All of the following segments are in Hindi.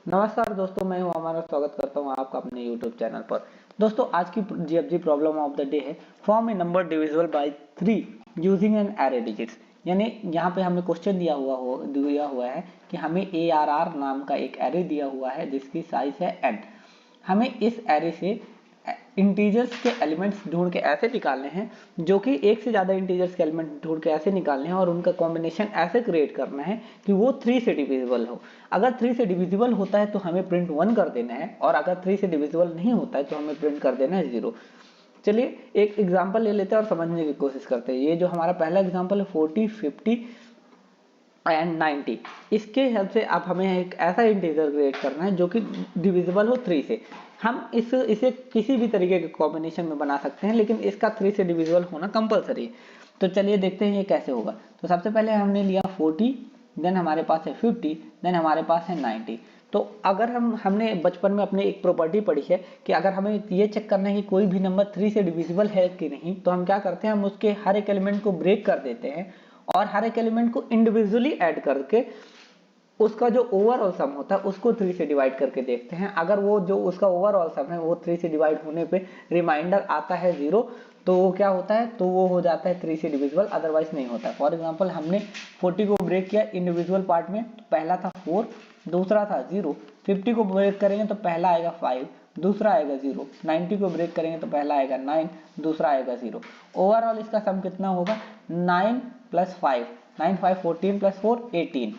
नमस्कार दोस्तों, मैं हूं हमारा स्वागत करता हूं आपका अपने YouTube चैनल पर। दोस्तों, आज की GFG problem of the day है form a number divisible by 3 using an array digits. यानी यहाँ पे हमें क्वेश्चन दिया हुआ है कि हमें ARR नाम का एक एरे दिया हुआ है जिसकी साइज है n। हमें इस एरे से इंटीजर्स के एलिमेंट्स ढूंढ के ऐसे निकालने हैं, जो कि एक से ज़्यादा इंटीजर्स के एलिमेंट ढूंढ के ऐसे निकालने हैं और उनका कॉम्बिनेशन ऐसे क्रिएट करना है कि वो 3 से डिविजिबल हो। अगर 3 से डिविजिबल होता है तो हमें प्रिंट 1 कर देना है, और अगर 3 से डिविजिबल नहीं होता है तो हमें प्रिंट कर देना है 0। चलिए एक एग्जाम्पल ले लेते हैं और समझने की कोशिश करते हैं। ये जो हमारा पहला एग्जाम्पल है 40, 50 एंड 90, इसके हेल्प से अब हमें एक ऐसा इंटीजर क्रिएट करना है जो कि डिविजिबल हो 3 से। हम इसे किसी भी तरीके के कॉम्बिनेशन में बना सकते हैं, लेकिन इसका 3 से डिविजिबल होना कंपलसरी है। तो चलिए देखते हैं ये कैसे होगा। तो सबसे पहले हमने लिया 40, देन हमारे पास है 50, देन हमारे पास है 90। तो अगर हमने बचपन में अपने एक प्रॉपर्टी पढ़ी है कि अगर हमें ये चेक करना है कि कोई भी नंबर 3 से डिविजिबल है कि नहीं, तो हम क्या करते हैं, हम उसके हर एक एलिमेंट को ब्रेक कर देते हैं और हर एक एलिमेंट को इंडिविजुअली ऐड करके उसका जो ओवरऑल सम होता है उसको 3 से डिवाइड करके देखते हैं। अगर वो जो उसका ओवरऑल सम है वो 3 से डिवाइड होने पे रिमाइंडर आता है 0, तो वो क्या होता है, तो वो हो जाता है 3 से डिविजिबल, अदरवाइज नहीं होता। फॉर एग्जांपल हमने 40 को ब्रेक किया इंडिविजुअल पार्ट में, तो पहला था 4, दूसरा था 0। 50 को ब्रेक करेंगे तो पहला आएगा 5, दूसरा आएगा 0। 90 को ब्रेक करेंगे तो पहला आएगा 9, दूसरा आएगा 0। ओवरऑल इसका सम कितना होगा, 9 + 5, 9 5 14 + 4 18।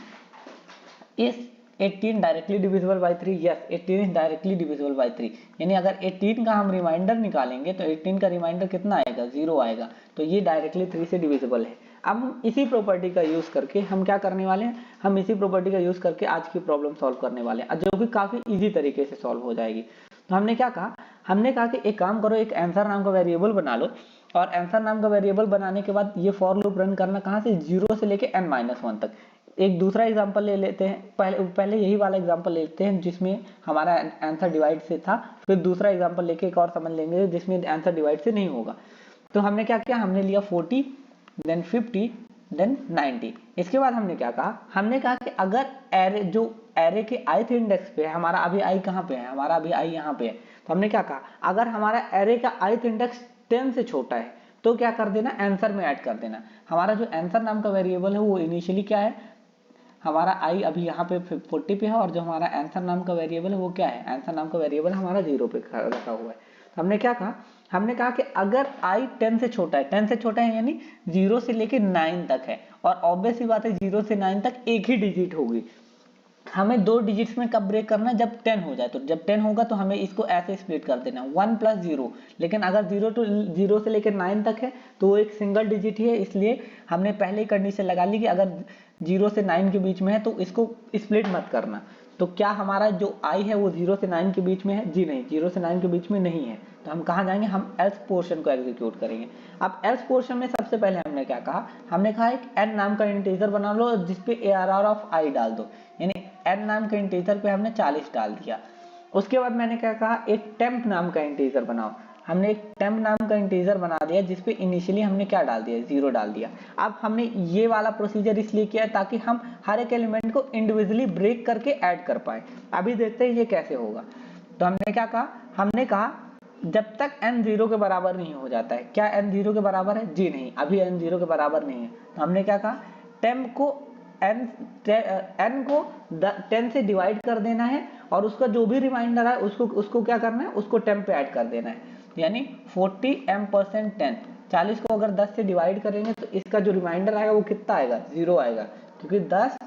इस 18 directly divisible by 3? Yes, 18 is directly divisible by 3। यानी अगर 18 का हम रिमाइंडर निकालेंगे तो 18 का रिमाइंडर कितना आएगा, 0 आएगा। तो ये डायरेक्टली 3 से डिविजिबल है। अब हम इसी प्रॉपर्टी का यूज करके हम क्या करने वाले हैं, हम इसी प्रॉपर्टी का यूज करके आज की प्रॉब्लम सॉल्व करने वाले हैं, जो कि काफी इजी तरीके से सॉल्व हो जाएगी। तो हमने क्या कहा, हमने कहा कि एक काम करो, एक आंसर नाम का वेरिएबल बना लो, और आंसर नाम का वेरिएबल बनाने के बाद ये फॉर लूप रन करना कहाँ से, 0 से लेके n-1 तक। एक दूसरा एग्जांपल ले लेते हैं, पहले यही वाला एग्जांपल लेते हैं जिसमें हमारा आंसर डिवाइड से था, फिर दूसरा एग्जांपल लेके एक और समझ लेंगे जिसमें आंसर डिवाइड से नहीं होगा। तो हमने क्या किया, हमने लिया 40, देन 50, देन 90। इसके बाद हमने क्या कहा, हमने कहा कि अगर एरे के ith इंडेक्स पे है, हमारा अभी i कहाँ पे है, हमारा अभी i यहाँ पे है, तो हमने क्या कहा, अगर हमारा एरे का ith इंडेक्स 10 से छोटा है तो क्या कर देना, आंसर में ऐड कर देना। हमारा जो आंसर नाम का वेरिएबल है वो इनिशियली क्या है, हमारा i अभी यहाँ पे 40 पे है, और जो हमारा आंसर नाम का वेरिएबल है वो क्या है, आंसर नाम का वेरिएबल हमारा 0 पे रखा हुआ है। तो हमने क्या कहा, हमने कहा कि अगर i 10 से छोटा है, 10 से छोटा है यानी 0 से लेके 9 तक है, और ऑब्वियस सी बात है 0 से 9 तक एक ही डिजिट होगी। हमें 2 डिजिट्स में कब ब्रेक करना है, जब 10 हो जाए। तो जब 10 होगा तो हमें इसको ऐसे स्प्लिट कर देना 1 + 0। लेकिन अगर 0 से लेकर 9 तक है तो वो एक सिंगल डिजिट ही है, इसलिए हमने पहले ही कंडीशन लगा ली कि अगर 0 से 9 के बीच में है तो इसको स्प्लिट मत करना। तो क्या हमारा जो i है वो 0 से 9 के बीच में है, जी नहीं, 0 से 9 के बीच में नहीं है। तो हम कहाँ जाएंगे, हम एल्स पोर्शन को एग्जीक्यूट करेंगे। अब एल्स पोर्शन में सबसे पहले हमने क्या कहा, हमने कहा एक n नाम का इंटीजर बना लो जिसपे ARR ऑफ i डाल दो, यानी n नाम के इंटीजर पे हमने 40 डाल दिया। उसके बाद मैंने क्या कहा, एक टेम्प नाम का इंटीजर बनाओ। हमने एक टेम्प नाम का इंटीजर बना दिया जिसपे इनिशियली हमने क्या डाल दिया, 0 डाल दिया। अब हमने ये वाला प्रोसीजर इसलिए किया है ताकि हम हर एक एलिमेंट को इंडिविजुअली ब्रेक करके ऐड कर पाए। अभी देखते हैं ये कैसे होगा। तो हमने क्या कहा, हमने कहा जब तक n 0 के बराबर नहीं हो जाता है। क्या n 0 के बराबर है, जी नहीं, अभी n 0 के बराबर नहीं है। तो हमने क्या कहा, टेम्प को n को 10 से डिवाइड कर देना है, और उसका जो भी रिमाइंडर है उसको क्या करना है, उसको टेम्प पे ऐड कर देना है। यानी 40m% 10, 40 को अगर 10 से डिवाइड करेंगे तो इसका जो रिमाइंडर आएगा वो कितना आएगा, 0 आएगा, क्योंकि 10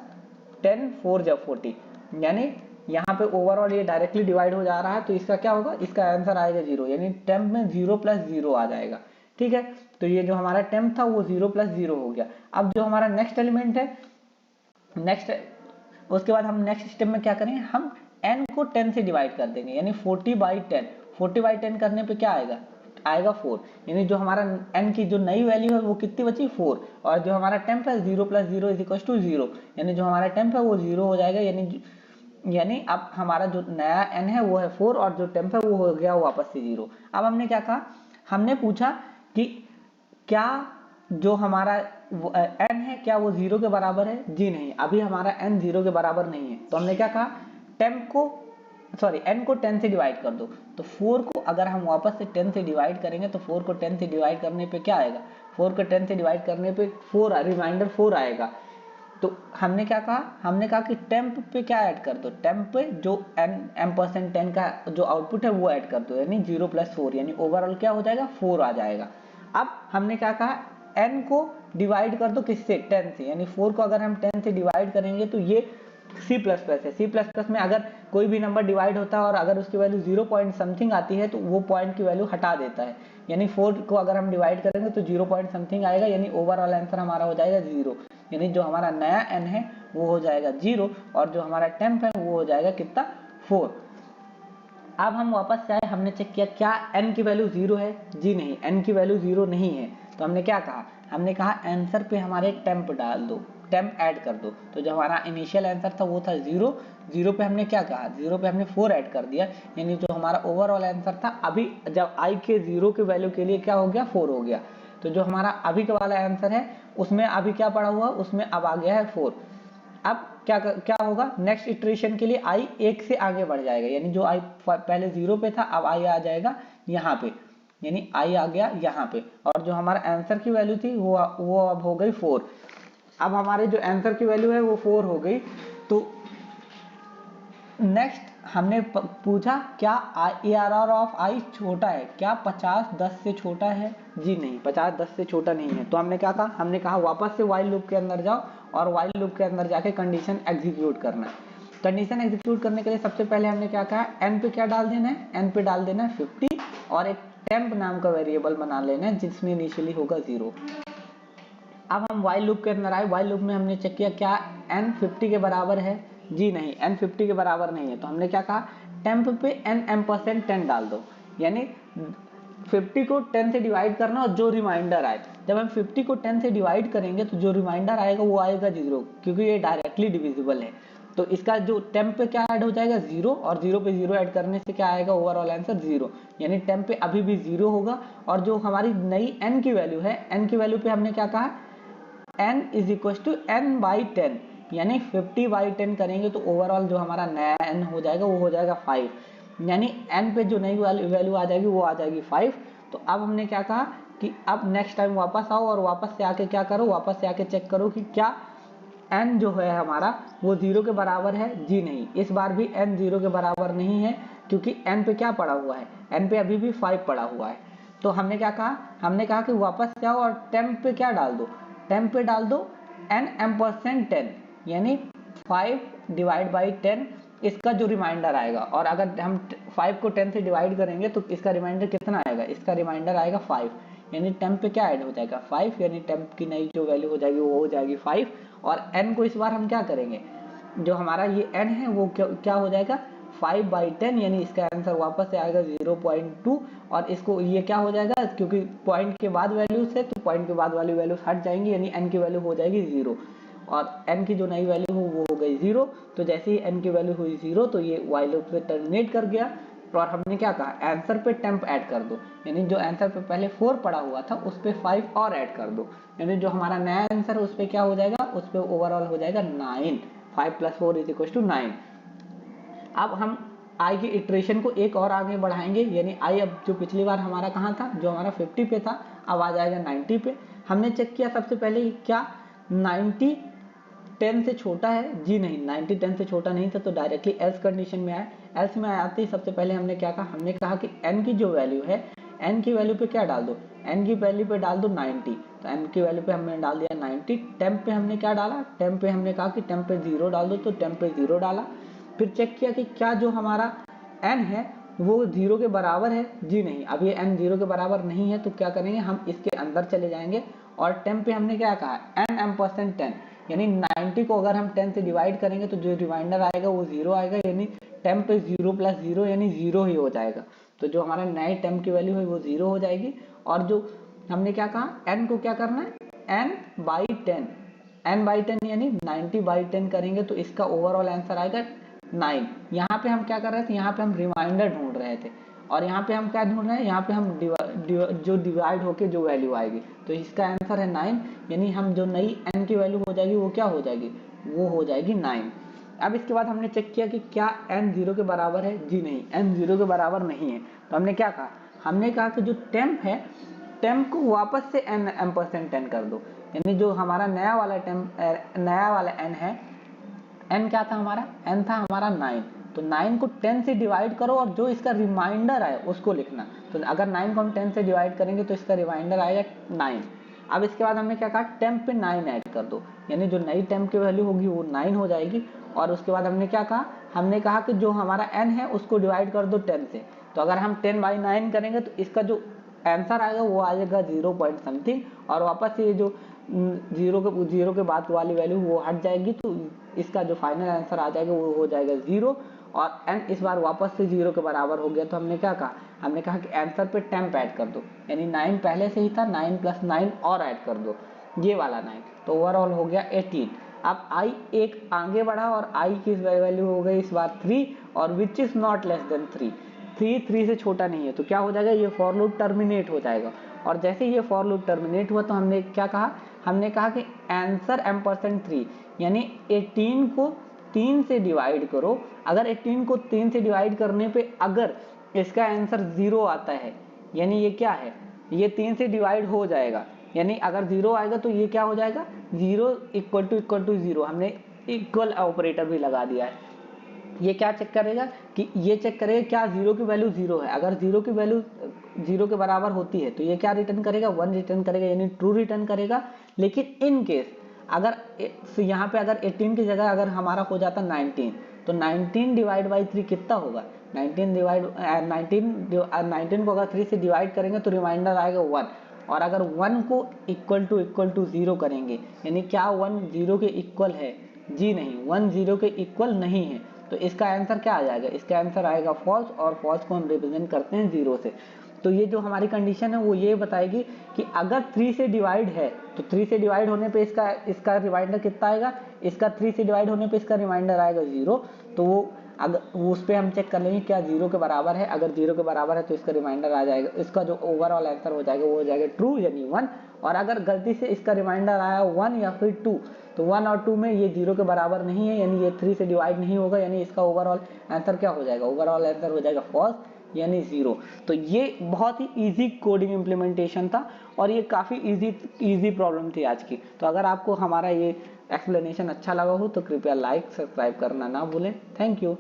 10 4 जब 40, यानी यहाँ पे ओवरऑल ये डायरेक्टली डिवाइड हो जा रहा है, तो इसका क्या होगा, इसका आंसर आएगा 0, यानी टेम्प में 0 + 0 आ जाएगा। ठीक है, तो ये जो हमारा टेम्प था वो 0 + 0 हो गया। अब जो हमारा नेक्स्ट एलिमेंट है, उसके बाद हम नेक्स्ट स्टेप में क्या करेंगे, हम n को 10 से डिवाइड कर देंगे, यानी 40/10। 40/10 करने पे क्या आएगा 4, यानी जो हमारा n की जो नई वैल्यू है वो कितनी बची, 4, और जो हमारा टेम्प है 0 + 0 = 0, यानी जो हमारा टेम्प है वो 0 हो जाएगा। यानी अब हमारा जो नया n है वो है 4, और जो टेम्प है वो हो गया वापस से 0। अब हमने क्या कहा, हमने पूछा कि क्या जो हमारा n है क्या वो 0 के बराबर है, जी नहीं, अभी हमारा n 0 के बराबर नहीं है। तो हमने क्या कहा, टेम्प को n को 10 से डिवाइड कर दो। तो 4 को अगर हम वापस से 10 से डिवाइड करेंगे तो 4 को 10 से डिवाइड करने पे क्या आएगा, 4 को 10 से डिवाइड करने पे 4 रिमाइंडर 4 आएगा। तो हमने क्या कहा, हमने कहा कि टेम्प पे क्या ऐड कर दो, टेम्प पे जो m% 10 का जो आउटपुट है वो ऐड कर दो, यानी 0 + 4, यानी ओवरऑल क्या हो जाएगा, 4 आ जाएगा। अब हमने क्या कहा, n को डिवाइड कर दो किससे, 10 से, यानी 4 को अगर हम 10 से डिवाइड करेंगे तो ये C++ है। C++ में अगर कोई भी नंबर डिवाइड होता है और अगर उसकी वैल्यू 0 पॉइंट समथिंग आती है तो वो पॉइंट की वैल्यू हटा देता है, यानी 4 को अगर हम डिवाइड करेंगे तो 0 पॉइंट समथिंग आएगा, यानी ओवरऑल आंसर हमारा हो जाएगा 0, यानी जो हमारा नया n है वो हो जाएगा 0 और जो हमारा टेम्प है वो हो जाएगा कितना, 4। अब हम वापस से आए, हमने चेक किया क्या n की वैल्यू 0 है, जी नहीं, n की वैल्यू 0 नहीं है। तो हमने क्या कहा, हमने कहा आंसर पे हमारे टेम्प डाल दो, टेम्प ऐड कर दो। तो जो हमारा इनिशियल आंसर था वो था 0, 0 पे हमने क्या कहा, 0 पे हमने 4 ऐड कर दिया, यानी जो हमारा ओवरऑल आंसर था अभी जब i के 0 के वैल्यू के लिए क्या हो गया, 4 हो गया। तो जो हमारा अभी का वाला आंसर है उसमें अभी क्या पड़ा हुआ, उसमें अब आ गया है 4। अब क्या होगा, नेक्स्ट इटरेशन के लिए i 1 से आगे बढ़ जाएगा, यानी जो i पहले 0 पे था अब i आ जाएगा यहाँ पे, यानी i आ गया यहाँ पे, और जो हमारा आंसर की वैल्यू थी वो अब हो गई 4। अब हमारे जो आंसर की वैल्यू है वो 4 हो गई। तो नेक्स्ट हमने पूछा क्या ARR ऑफ i छोटा है, क्या 50 10 से छोटा है, जी नहीं, 50 10 से छोटा नहीं है। तो हमने क्या कहा, हमने कहा वापस से while लूप के अंदर जाओ और while लूप के अंदर जाके कंडीशन एग्जीक्यूट करना है। कंडीशन एग्जीक्यूट करने के लिए सबसे पहले हमने क्या कहा, n पे क्या डाल देना है, n पे डाल देना है 50 और एक टेम्प नाम का वेरिएबल बना लेना है जिसमें इनिशियली होगा 0। अब हम while लूप के अंदर आए, while लूप में हमने चेक किया क्या n 50 के बराबर है, जी नहीं, n 50 के बराबर नहीं है। तो हमने क्या कहा, टेम्प पे n m% 10 डाल दो, यानी 50 को 10 से डिवाइड करना और जो रिमाइंडर आए, जब हम 50 को 10 से डिवाइड करेंगे तो जो रिमाइंडर आएगा वो आएगा 0, क्योंकि ये डायरेक्टली डिविजिबल है। तो इसका जो टेम्प पे क्या ऐड हो जाएगा, 0, और 0 पे 0 ऐड करने से क्या आएगा, ओवरऑल आंसर 0, यानी टेम्प पे अभी भी 0 होगा। और जो हमारी नई n की वैल्यू है, n की वैल्यू पे हमने क्या कहा, n = n/10, यानी 50/10 करेंगे तो ओवरऑल जो हमारा नया n हो जाएगा वो हो जाएगा 5, यानी n पे जो नई वैल्यू आ जाएगी वो आ जाएगी 5। तो अब हमने क्या कहा कि अब नेक्स्ट टाइम वापस आओ और वापस से आके क्या करो, वापस से आके चेक करो कि क्या n जो है हमारा वो 0 के बराबर है, जी नहीं, इस बार भी n 0 के बराबर नहीं है, क्योंकि n पे क्या पड़ा हुआ है, n पे अभी भी 5 पड़ा हुआ है। तो हमने क्या कहा, हमने कहा कि वापस जाओ और टेम्प पे क्या डाल दो, टेम्प पे डाल दो n m%10, यानी 5/10 इसका जो रिमाइंडर आएगा। और अगर हम 5 को 10 से डिवाइड करेंगे तो इसका रिमाइंडर कितना आएगा, इसका रिमाइंडर आएगा 5, यानी टेम्प पे क्या ऐड हो जाएगा, 5, यानी टेम्प की नई जो वैल्यू हो जाएगी वो हो जाएगी 5। और n को इस बार हम क्या करेंगे, जो हमारा ये n है वो क्या हो जाएगा, 5/10, यानी इसका आंसर वापस से आएगा 0.2। और इसको ये क्या हो जाएगा, क्योंकि पॉइंट के बाद वैल्यू से, तो पॉइंट के बाद वाली वैल्यू हट जाएंगी, यानी n की वैल्यू हो जाएगी 0 और n की जो नई वैल्यू हो वो हो गई 0। तो जैसे ही n की वैल्यू हुई 0 तो ये while लूप से टर्मिनेट कर गया। और हमने क्या कहा, आंसर पे टेम्प ऐड कर दो, यानी जो आंसर पे पहले 4 पड़ा हुआ था उस पे 5 और ऐड कर दो, यानी जो हमारा नया आंसर है उस पे क्या हो जाएगा, उस पे ओवरऑल हो जाएगा 9, 5 + 4 = 9। अब हम i की इटरेशन को एक और आगे बढ़ाएंगे, यानी i अब जो पिछली बार हमारा कहाँ था, जो हमारा 50 पे था, अब आ जाएगा 90 पे। हमने चेक किया सबसे पहले क्या 90 10 से छोटा है, जी नहीं, 90 10 से छोटा नहीं था, तो डायरेक्टली एल्स कंडीशन में आए। एल्स में आते ही सबसे पहले हमने क्या कहा, हमने कहा कि n की जो वैल्यू है, n की वैल्यू पे क्या डाल दो, n की वैल्यू पे डाल दो 90। तो n की वैल्यू पे हमने डाल दिया 90। टेम्प पे हमने क्या डाला, टेम्प पे हमने कहा कि टेम्प पे 0 डाल दो, तो टेम्प पे 0 डाला। फिर चेक किया कि क्या जो हमारा n है वो 0 के बराबर है, जी नहीं, अब ये n 0 के बराबर नहीं है। तो क्या करेंगे, हम इसके अंदर चले जाएंगे और टेम्प पे हमने क्या कहा, n m%10, यानी 90 को अगर हम 10 से डिवाइड करेंगे तो जो रिमाइंडर आएगा वो 0 आएगा, यानी टेम्प पे 0 + 0 यानी 0 ही हो जाएगा। तो जो हमारा नए टेम्प की वैल्यू है वो 0 हो जाएगी। और जो हमने क्या कहा, n को क्या करना है, n/10, n/10 यानी 90/10 करेंगे तो इसका ओवरऑल आंसर आएगा 9। यहाँ पे हम क्या कर रहे थे, यहाँ पे हम रिमाइंडर ढूंढ रहे थे, और यहाँ पे हम क्या ढूंढ रहे हैं, यहाँ पे हम जो डिवाइड होके जो वैल्यू आएगी, तो इसका आंसर है 9, यानी हम जो नई n की वैल्यू हो जाएगी वो क्या हो जाएगी, वो हो जाएगी 9। अब इसके बाद हमने चेक किया कि क्या n 0 के बराबर है। जी नहीं, n 0 के बराबर नहीं है। तो हमने क्या कहा, हमने कहा कि जो टेम्प है, टेम्प को वापस से n %10 कर दो, यानी जो हमारा नया वाला n है, n क्या था हमारा, n था हमारा 9, तो 9 को 10 से डिवाइड करो और जो इसका रिमाइंडर आए उसको लिखना। तो अगर 9 को हम 10 से डिवाइड करेंगे तो इसका रिमाइंडर आएगा 9। अब इसके बाद हमने क्या कहा, टेम्प पे 9 ऐड कर दो, यानी जो नई टेम्प की वैल्यू होगी वो 9 हो जाएगी। और उसके बाद हमने क्या कहा, हमने कहा कि जो हमारा n है उसको डिवाइड कर दो 10 से। तो अगर हम 10/9 करेंगे तो इसका जो आंसर आएगा वो आ जाएगा 0 पॉइंट समथिंग, और वापस ये जो 0 के बाद वाली वैल्यू वो हट जाएगी, तो इसका जो फाइनल आंसर आ जाएगा वो हो जाएगा 0। और n इस बार वापस से 0 के बराबर हो गया। तो हमने क्या कहा, हमने कहा कि आंसर पे टेम्प ऐड कर दो, यानी 9 पहले से ही था, 9 + 9 और ऐड कर दो, ये वाला 9, तो ओवरऑल हो गया 18। अब i एक आगे बढ़ा और i की वैल्यू हो गई इस बार 3, और which is not less than 3 से छोटा नहीं है। तो क्या हो जाएगा, ये फॉर लूप टर्मिनेट हो जाएगा। और जैसे ये फॉर लूप टर्मिनेट हुआ तो हमने क्या कहा, हमने कहा कि आंसर m%3, यानी 18 को 3 से डिवाइड करो। अगर 18 को 3 से डिवाइड करने पे अगर इसका आंसर 0 आता है, यानी ये क्या है, ये 3 से डिवाइड हो जाएगा, यानी अगर 0 आएगा तो ये क्या हो जाएगा, 0 = 0। हमने इक्वल ऑपरेटर भी लगा दिया है। ये क्या चेक करेगा कि ये चेक करेगा क्या 0 की वैल्यू 0 है। अगर 0 की वैल्यू 0 के बराबर होती है तो ये क्या रिटर्न करेगा, 1 रिटर्न करेगा, यानी ट्रू रिटर्न करेगा। लेकिन इन केस अगर यहाँ पे अगर 18 की जगह अगर हमारा हो जाता 19, तो 19/3 कितना होगा, 19 को अगर 3 से डिवाइड करेंगे तो रिमाइंडर आएगा 1। और अगर 1 को = 0 करेंगे, यानी क्या 1 0 के इक्वल है, जी नहीं, 1 0 के इक्वल नहीं है। तो इसका आंसर क्या आ जाएगा, इसका आंसर आएगा फॉल्स, और फॉल्स को हम रिप्रेजेंट करते हैं 0 से। तो ये जो हमारी कंडीशन है वो ये बताएगी कि अगर 3 से डिवाइड है तो 3 से डिवाइड होने पे इसका रिमाइंडर कितना आएगा, इसका 3 से डिवाइड होने पे इसका रिमाइंडर आएगा 0। तो वो अगर उस पर हम चेक कर लेंगे क्या 0 के बराबर है। अगर 0 के बराबर है तो इसका रिमाइंडर आ जाएगा, इसका जो ओवरऑल आंसर हो जाएगा वो हो जाएगा ट्रू, यानी 1। और अगर गलती से इसका रिमाइंडर आया 1 या फिर 2, तो 1 और 2 में ये 0 के बराबर नहीं है, यानी ये 3 से डिवाइड नहीं होगा, यानी इसका ओवरऑल आंसर क्या हो जाएगा, ओवरऑल आंसर हो जाएगा फॉल्स, यानी 0। तो ये बहुत ही इजी कोडिंग इम्प्लीमेंटेशन था, और ये काफ़ी इजी प्रॉब्लम थी आज की। तो अगर आपको हमारा ये एक्सप्लेनेशन अच्छा लगा हो तो कृपया लाइक सब्सक्राइब करना ना भूलें। Thank you.